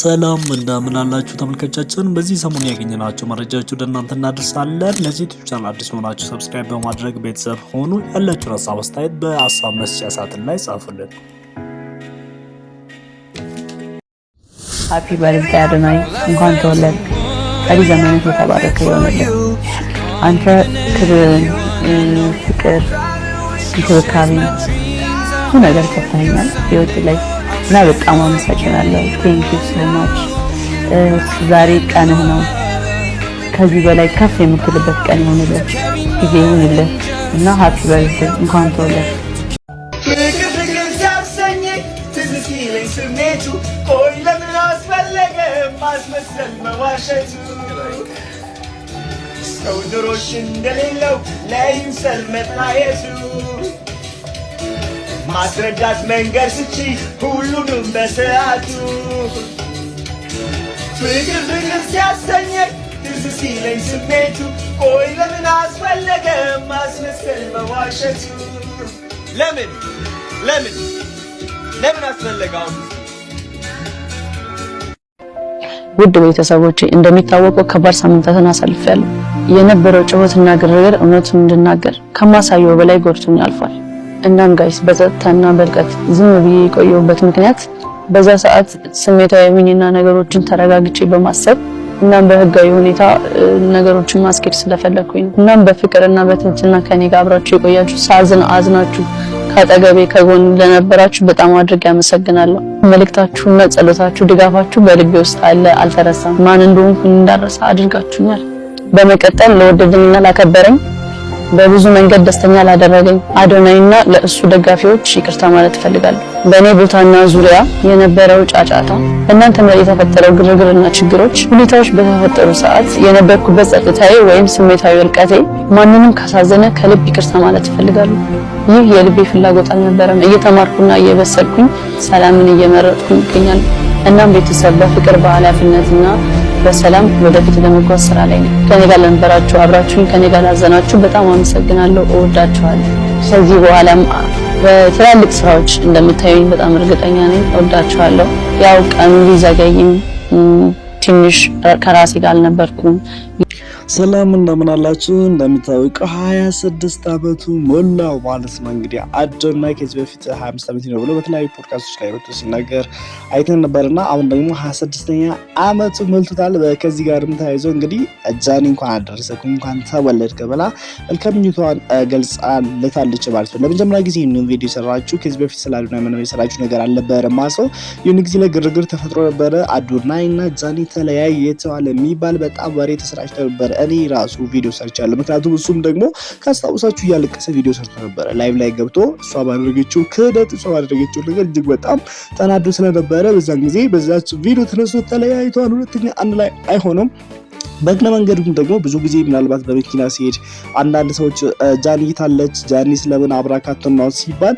ሰላም እንደምን አላችሁ ተመልካቾቻችን። በዚህ ሰሞን ያገኘናቸው መረጃዎች ወደ እናንተ እናደርሳለን። ለዚህ ዩቲዩብ ቻናል አዲስ ሆናችሁ ሰብስክራይብ በማድረግ ቤተሰብ ሆኑ። ያላችሁን ሀሳብ አስተያየት በሀሳብ መስጫ ሳጥን ላይ ጻፉልን። ሃፒ በርዝዴይ አዶናይ፣ እንኳን ተወለድክ። ቀሪ ዘመንህ የተባረከ ይሆንልህ። አንተ ክብርን፣ ፍቅር፣ እንክብካቤ ብዙ ነገር ሰጥተኸኛል ህይወት ላይ እና በጣም አመሰግናለሁ። ቴንክ ዩ ሶ ማች። ዛሬ ቀንህ ነው። ከዚህ በላይ ከፍ የምትልበት ቀን ይሁንልህ፣ ጊዜ ይሁንልህ እና ሃፒ በርዝዴይ፣ እንኳን ተወለድክ። ፍቅር ሲያሰኝ ትዝ ሲለኝ ስሜቱ፣ ቆይ ለምን አስፈለገ ማስመሰል መዋሸቱ? ሰው ድሮሽ እንደሌለው ለይምሰል መታየቱ፣ ማስረዳት መንገድ ስቺ ሁሉንም በሰዓቱ። ፍቅር ሲያሰኝ ትዝ ሲለኝ ስሜቱ፣ ቆይ ለምን አስፈለገ ማስመሰል መዋሸቱ? ለምን አስፈለገው? ውድ ቤተሰቦቼ እንደሚታወቀው ከባድ ሳምንታትን አሳልፌያለሁ። የነበረው ጩኸትና ግርግር እውነቱን እንድናገር ከማሳየው በላይ ጎድቶኝ አልፏል። እናም ጋይስ በጸጥታና በርቀት ዝም ብዬ የቆየሁበት ምክንያት በዛ ሰዓት ስሜታዊ ሆኜና ነገሮችን ተረጋግጬ በማሰብ እናም በህጋዊ ሁኔታ ነገሮችን ማስኬድ ስለፈለኩኝ ነው። እናም በፍቅርና በትህትና ከኔ ጋር አብራችሁ የቆያችሁ ሳዝን አዝናችሁ ከአጠገቤ ከጎን ለነበራችሁ በጣም አድርጌ አመሰግናለሁ። መልእክታችሁና ጸሎታችሁ ድጋፋችሁ በልቤ ውስጥ አለ፣ አልተረሳም። ማን እንደሆንኩ እንዳረሳ አድርጋችሁኛል። በመቀጠል ለወደደኝና ላከበረኝ በብዙ መንገድ ደስተኛ ላደረገኝ አዶናይና ለእሱ ደጋፊዎች ይቅርታ ማለት እፈልጋለሁ። በእኔ ቦታና ዙሪያ የነበረው ጫጫታ፣ እናንተ ላይ የተፈጠረው ግርግርና ችግሮች፣ ሁኔታዎች በተፈጠሩ ሰዓት የነበርኩበት ጸጥታዬ ወይም ስሜታዊ እርቀቴ ማንንም ካሳዘነ ከልብ ይቅርታ ማለት እፈልጋለሁ። ይህ የልቤ ፍላጎት አልነበረም። እየተማርኩና እየበሰልኩኝ ሰላምን እየመረጥኩኝ እገኛለሁ። እናም ቤተሰብ በፍቅር በኃላፊነትና በሰላም ወደፊት ለመጓዝ ስራ ላይ ነው። ከኔ ጋር ለነበራችሁ አብራችሁኝ ከኔ ጋር ላዘናችሁ በጣም አመሰግናለሁ። እወዳችኋለሁ። ከዚህ በኋላም በትላልቅ ስራዎች እንደምታዩኝ በጣም እርግጠኛ ነኝ። እወዳችኋለሁ። ያው ቀኑ ቢዘገይም ትንሽ ከራሴ ጋር አልነበርኩም። ሰላም እንደምን አላችሁ። እንደሚታወቀው 26 አመቱ ሞላው ማለት ነው። እንግዲህ አዶናይ ከዚህ በፊት 25 አመት ነው ብሎ በተለያዩ ፖድካስቶች ላይ ወጥቶ ሲናገር አይተን ነበርና አሁን ደግሞ 26ኛ አመቱ ሞልቶታል። ከዚህ ጋርም ተያይዞ እንግዲህ ጃኒ እንኳን አደረሰክ እንኳን ተወለድክ ብላ መልካም ምኞቷን ገልጻለታለች ማለት ነው። ለመጀመሪያ ጊዜ ይህንን ቪዲዮ ሰራችሁ። ከዚህ በፊት ስለ አዶናይ ምንም የሰራችሁ ነገር አልነበረም ማለት ነው። ይሁን ጊዜ ላይ ግርግር ተፈጥሮ ነበረ። አዶናይና ጃኒ ተለያይተዋል የሚባል በጣም ወሬ ተሰራጭቶ ነበር። እኔ ራሱ ቪዲዮ ሰርቻለሁ። ምክንያቱም እሱም ደግሞ ካስታውሳችሁ ያለቀሰ ቪዲዮ ሰርቶ ነበር። ላይቭ ላይ ገብቶ እሷ ባደረገችው ክህደት፣ እሷ ባደረገችው ነገር እጅግ በጣም ተናዶ ስለነበረ በዛን ጊዜ በዛች ቪዲዮ ተነስቶ ተለያይተዋል። ሁለተኛ አንድ ላይ አይሆንም። በእግረ መንገዱም ደግሞ ብዙ ጊዜ ምናልባት በመኪና ሲሄድ አንዳንድ ሰዎች ጃኒ ታለች፣ ጃኒ ስለምን አብራካቶ ነው ሲባል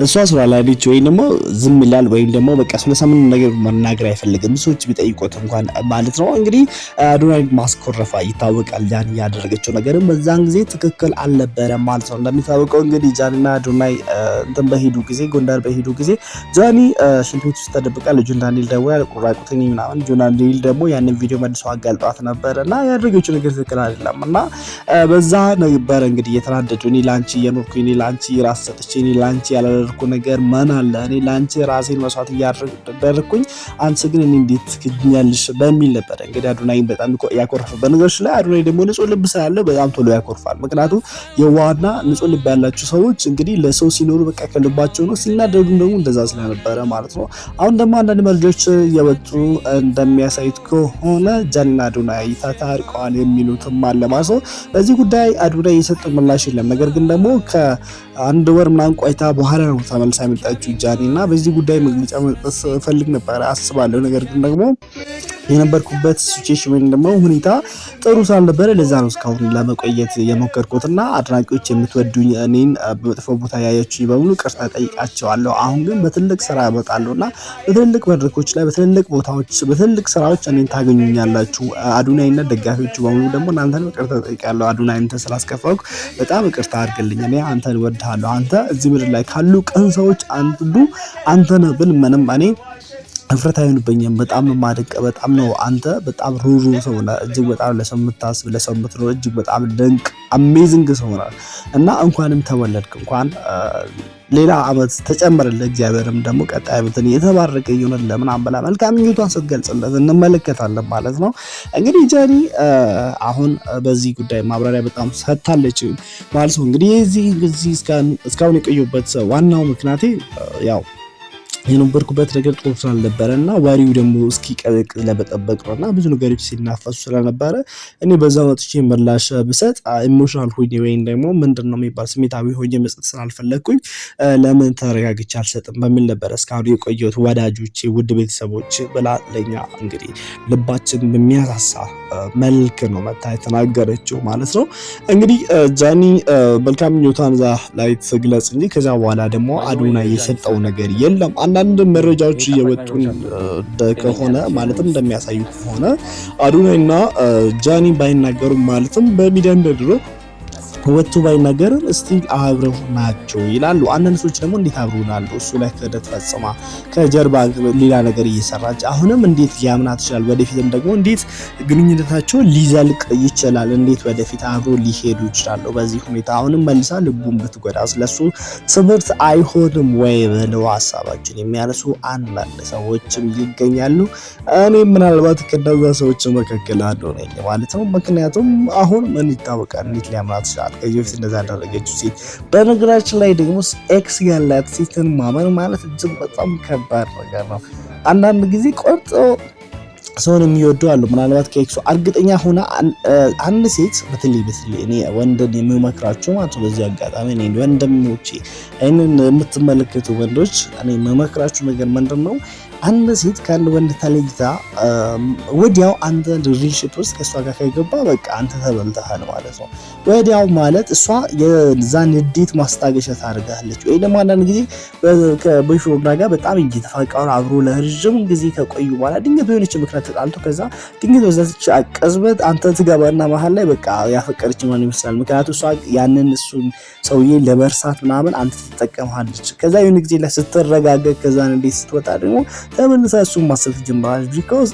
እሷ ስራ ላይ ልጅ ወይ ደግሞ ዝም ይላል ወይም ደግሞ በቃ ስለሰምን ነገር መናገር አይፈልግም። ሰዎች ቢጠይቁት እንኳን ማለት ነው። እንግዲህ አዶናይ ማስኮረፋ ይታወቃል። ጃኒ ያደረገችው ነገርም በዛን ጊዜ ትክክል አልነበረም ማለት ነው። እንደሚታወቀው እንግዲህ ጃኒና አዶናይ እንትን በሄዱ ጊዜ ጎንደር በሄዱ ጊዜ ጃኒ ሽንት ቤት ውስጥ ተደብቃ ልጁን ዳንኤል ደግሞ ቁራቁተኝ ምናምን ልጁን ዳንኤል ደግሞ ያንን ቪዲዮ መልሶ አጋልጧት ነበርና ያደረገችው ነገር ትክክል አይደለም እና በዛ ነበር እንግዲህ የተናደዱ እኔ ላንቺ እየኖርኩኝ እኔ ላንቺ ራስ ሰጥቼ እኔ ላንቺ ያላደረኩ ነገር ማን አለ? እኔ ላንቺ ራሴን መስዋዕት እያደረኩኝ አንቺ ግን እኔ እንዴት ትክኛለሽ በሚል ነበር እንግዲህ አዶናይ በጣም ያኮርፋል። በነገሮች ላይ አዶናይ ደግሞ ንጹህ ልብ ስላለው በጣም ቶሎ ያኮርፋል። ምክንያቱም የዋህና ንጹህ ልብ ያላቸው ሰዎች እንግዲህ ለሰው ሲኖሩ በቃ ከልባቸው ነው፣ ሲናደዱም ደግሞ እንደዛ ስለነበረ ማለት ነው። አሁን ደግሞ አንዳንድ መረጃዎች እየወጡ እንደሚያሳዩት ከሆነ ጃኒና አዶናይ ታርቀዋል የሚሉትም አለ ማለት ነው። በዚህ ጉዳይ አዶናይ የሰጠው ምላሽ የለም። ነገር ግን ደግሞ ከአንድ ወር ምናምን ቆይታ በኋላ ነው ተመልሳ የመጣችው ጃኒና በዚህ ጉዳይ መግለጫ መስጠት ፈልግ ነበር አስባለሁ። ነገር ግን ደግሞ የነበርኩበት ሲቹዌሽን ወይም ደግሞ ሁኔታ ጥሩ ስላልነበረ ለዛ ነው እስካሁን ለመቆየት የሞከርኩትና አድናቂዎች የምትወዱኝ እኔን በመጥፎ ቦታ ያያችሁ በሙሉ ቅርታ ጠይቃቸዋለሁ። አሁን ግን በትልቅ ስራ እመጣለሁና በትልቅ መድረኮች ላይ በትልቅ ቦታዎች በትልቅ ስራዎች እኔን ታገኙኛላችሁ። አዶናይና ደጋፊዎቹ በሙሉ ደግሞ እናንተን ቅርታ ጠይቃለሁ። አዶናይ አንተ ስላስከፋኩ በጣም ቅርታ አድርግልኝ። እኔ አንተን እወድሃለሁ። አንተ እዚህ ምድር ላይ ካሉ ቀን ሰዎች አንዱ አንተ ነህ ብል ምንም እኔ እፍረት አይሆንብኝም። በጣም ነው ማደንቅ። በጣም ነው አንተ በጣም ሩሩ ሰው ነህ። እጅግ በጣም ለሰው የምታስብ ለሰው የምትኖር እጅግ በጣም ድንቅ አሜዚንግ ሰው ነህ እና እንኳንም ተወለድክ፣ እንኳን ሌላ አመት ተጨመረልህ። እግዚአብሔርም ደግሞ ቀጣይ አመትን የተባረከ ይሁንልህ ምናምን ብላ መልካም ምኞቷን ስትገልጽለት እንመለከታለን ማለት ነው። እንግዲህ ጃኒ አሁን በዚህ ጉዳይ ማብራሪያ በጣም ሰጥታለች ማለት ነው። እንግዲህ እዚህ እስካሁን የቆየሁበት ዋናው ምክንያቴ ያው የነበርኩበት ነገር ጥሩ ስላልነበረና ወሬው ደግሞ እስኪቀዘቅዝ ለመጠበቅ ነውና ብዙ ነገሮች ሲናፈሱ ስለነበረ እኔ በዛው ወጥቼ ምላሽ ብሰጥ ኢሞሽናል ሆኜ ወይም ደግሞ ምንድነው የሚባል ስሜታዊ ሆኜ መስጠት ስላልፈለኩኝ ለምን ተረጋግቼ አልሰጥም በሚል ነበር እስካሁን የቆየሁት። ወዳጆቼ ውድ ቤተሰቦች ብላ ለኛ እንግዲህ ልባችን በሚያሳሳ መልክ ነው መታ የተናገረችው ማለት ነው። እንግዲህ ጃኒ መልካም ምኞቷን እዛ ላይ ትግለጽ እንጂ ከዛ በኋላ ደግሞ አዶናይ የሰጠው ነገር የለም። አንዳንድ መረጃዎች እየወጡ ከሆነ ማለትም እንደሚያሳዩ ከሆነ አዶናይና ጃኒ ባይናገሩ ማለትም በሚዲያ እንደድሮ ወጥቶ ባይናገርም ስቲል አብረው ናቸው ይላሉ። አንዳንድ ሰዎች ደግሞ እንዴት አብረው ናሉ እሱ ላይ ክህደት ፈጽማ ከጀርባ ሌላ ነገር እየሰራች አሁንም እንዴት ሊያምናት ይችላል? ወደፊትም ደግሞ እንዴት ግንኙነታቸው ሊዘልቅ ይችላል? እንዴት ወደፊት አብረው ሊሄዱ ይችላሉ? በዚህ ሁኔታ አሁንም መልሳ ልቡን ብትጎዳ ስለሱ ትምህርት አይሆንም ወይ ብለው ሀሳባችን የሚያነሱ አንዳንድ ሰዎችም ይገኛሉ። እኔ ምናልባት ከነዛ ሰዎች መካከል አንዱ ነኝ ማለት ነው። ምክንያቱም አሁን ምን ይታወቃል እንዴት ሊያምናት ይችላል? ከዚህ በፊት እንደዛ ያደረገችው ሴት በነገራችን ላይ ደግሞ ኤክስ ያላት ሴትን ማመን ማለት እጅግ በጣም ከባድ ነገር ነው። አንዳንድ ጊዜ ቆርጦ ሰውን የሚወዱ አሉ። ምናልባት ከኤክሱ እርግጠኛ ሆና አንድ ሴት በተለይ እኔ ወንድን የምመክራቸው ማለት በዚህ አጋጣሚ እኔ ወንድሞቼ አይንን የምትመለከቱ ወንዶች እኔ የምመክራችሁ ነገር ምንድነው? አንድ ሴት ከአንድ ወንድ ተለይታ ወዲያው አንተ ሪሌሽን ውስጥ ከሷ ጋር ከገባ በቃ አንተ ተበልተሃል ማለት ነው። ወዲያው ማለት እሷ የዛን ንዴት ማስታገሻ ታደርጋለች። ወይ ደግሞ አንዳንድ ጊዜ ከቦይፍሬንድ ጋር በጣም እየተፋቀሩ አብሮ ለረጅም ጊዜ ከቆዩ በኋላ ድንገት በሆነች ምክንያት ተጣልቶ ከዛ ድንገት በዛች አቀዝበት አንተ ትገባና መሀል ላይ በቃ ያፈቀረች ማን ይመስላል። ምክንያቱም እሷ ያንን እሱን ሰውዬ ለመርሳት ምናምን አንተ ትጠቀምሃለች። ከዛ የሆነ ጊዜ ላይ ስትረጋገጥ ከዛ እንዴት ስትወጣ ደግሞ ተመልሳ እሱን ማሰብ ትጀምራለች። ቢኮዝ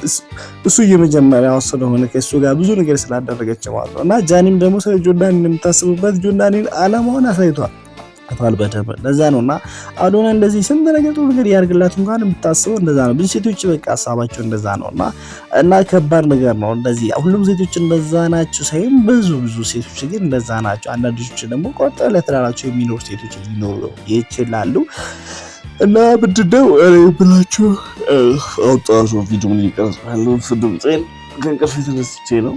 እሱ የመጀመሪያው ስለሆነ ከእሱ ጋር ብዙ ነገር ስላደረገች ማለት ነው። እና ጃኒም ደግሞ ስለ ጆርዳን የምታስብበት ጆርዳንን አላማውን አሳይቷል በደንብ ለዛ ነውና አዶናይ እንደዚህ ስንት ነገር ጥሩ ነገር ያርግላት እንኳን የምታስበው እንደዛ ነው። ብዙ ሴቶች በቃ ሀሳባቸው እንደዛ ነውና እና ከባድ ነገር ነው። እንደዚህ ሁሉም ሴቶች እንደዛ ናቸው ሳይሆን ብዙ ሴቶች ግን እንደዛ ናቸው። አንዳንዶች ደግሞ ቆርጠው ለተላላቸው የሚኖሩ ሴቶች ሊኖሩ ይችላሉ። እና ምንድነው ብላችሁ አውጣው ቪዲዮ ምን ይቀርጻሉ ድምጼን ከእንቅልፍ ተነስቼ ነው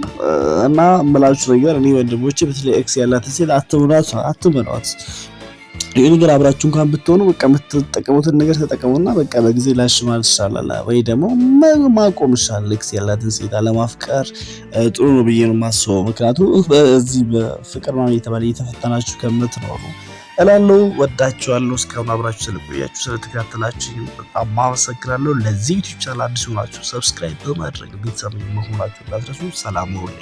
እና የምላችሁ ነገር እኔ ወንድሞቼ በተለይ ኤክስ ያላት ሴት አትመኗት። ይሄ ነገር አብራችሁ እንኳን ብትሆኑ በቃ የምትጠቀሙትን ነገር ተጠቀሙና በቃ በጊዜ ላሽ ማለት ይሻላል፣ ወይ ደግሞ ማቆም ይሻላል። ኤክስ ያላትን ሴት አለማፍቀር ጥሩ ነው ብዬ ነው የማስበው። ምክንያቱም በዚህ በፍቅር ነው እየተባለ እየተፈተናችሁ ከምትኖሩ እላለሁ። ወዳችኋለሁ። እስካሁን አብራችሁ ስለቆያችሁ ስለተከታተላችሁ በጣም አመሰግናለሁ። ለዚህ ዩቲዩብ ቻናል አዲስ ሆናችሁ ሰብስክራይብ በማድረግ ቤተሰብ መሆናችሁ እንዳትረሱ። ሰላም ሁኑ።